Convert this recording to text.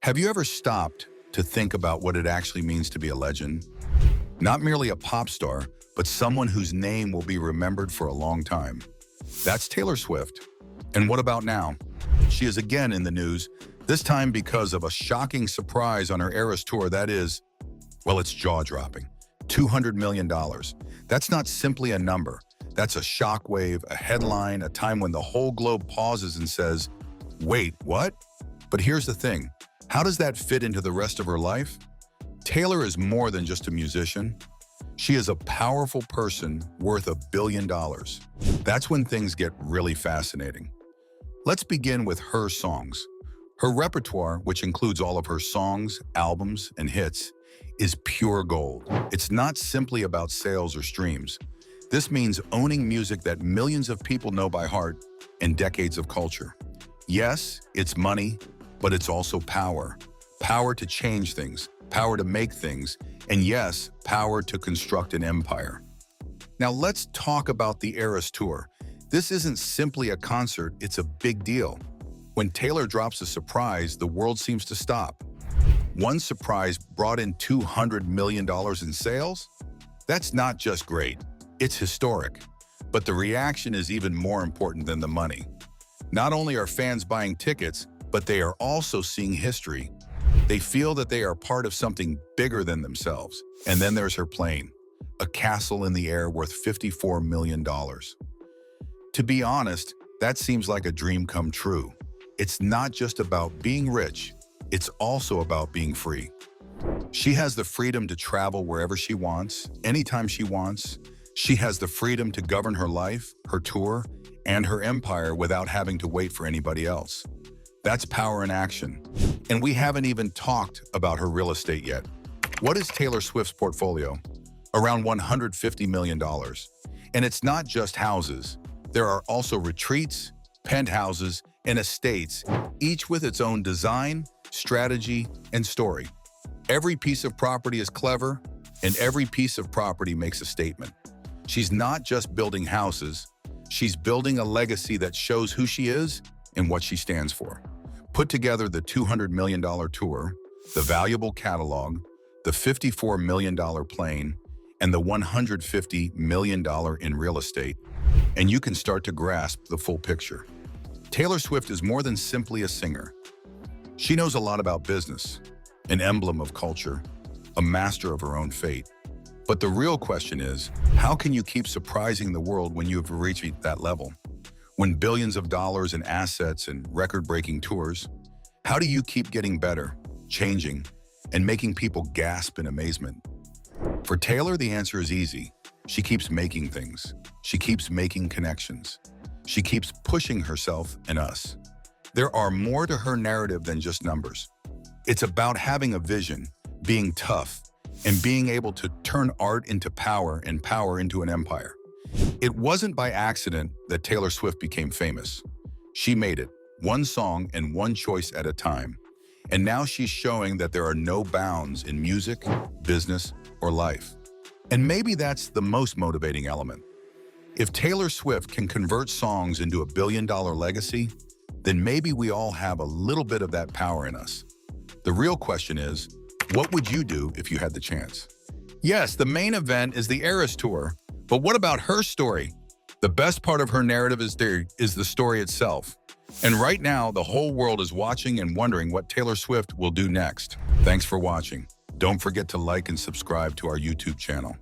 Have you ever stopped to think about what it actually means to be a legend? Not merely a pop star, but someone whose name will be remembered for a long time. That's Taylor Swift. And what about now? She is again in the news, this time because of a shocking surprise on her Eras tour that is, well, it's jaw-dropping. $200 million. That's not simply a number. That's a shockwave, a headline, a time when the whole globe pauses and says, wait, what? But here's the thing. How does that fit into the rest of her life? Taylor is more than just a musician. She is a powerful person worth $1 billion. That's when things get really fascinating. Let's begin with her songs. Her repertoire, which includes all of her songs, albums, and hits, is pure gold. It's not simply about sales or streams. This means owning music that millions of people know by heart and decades of culture. Yes, it's money, but it's also power. Power to change things, power to make things, and yes, power to construct an empire. Now let's talk about the Eras Tour. This isn't simply a concert, it's a big deal. When Taylor drops a surprise, the world seems to stop. One surprise brought in $200 million in sales? That's not just great, it's historic. But the reaction is even more important than the money. Not only are fans buying tickets, but they are also seeing history. They feel that they are part of something bigger than themselves. And then there's her plane, a castle in the air worth $54 million. To be honest, that seems like a dream come true. It's not just about being rich, it's also about being free. She has the freedom to travel wherever she wants, anytime she wants. She has the freedom to govern her life, her tour, and her empire without having to wait for anybody else. That's power in action. And we haven't even talked about her real estate yet. What is Taylor Swift's portfolio? Around $150 million. And it's not just houses. There are also retreats, penthouses, and estates, each with its own design, strategy, and story. Every piece of property is clever, and every piece of property makes a statement. She's not just building houses, she's building a legacy that shows who she is and what she stands for. Put together the $200 million tour, the valuable catalog, the $54 million plane, and the $150 million in real estate, and you can start to grasp the full picture. Taylor Swift is more than simply a singer. She knows a lot about business, an emblem of culture, a master of her own fate. But the real question is, how can you keep surprising the world when you have reached that level? When billions of dollars in assets and record-breaking tours, how do you keep getting better, changing, and making people gasp in amazement? For Taylor, the answer is easy. She keeps making things. She keeps making connections. She keeps pushing herself and us. There are more to her narrative than just numbers. It's about having a vision, being tough, and being able to turn art into power and power into an empire. It wasn't by accident that Taylor Swift became famous. She made it, one song and one choice at a time. And now she's showing that there are no bounds in music, business, or life. And maybe that's the most motivating element. If Taylor Swift can convert songs into $1 billion legacy, then maybe we all have a little bit of that power in us. The real question is, what would you do if you had the chance? Yes, the main event is the Eras Tour, but what about her story? The best part of her narrative is the story itself. And right now, the whole world is watching and wondering what Taylor Swift will do next. Thanks for watching. Don't forget to like and subscribe to our YouTube channel.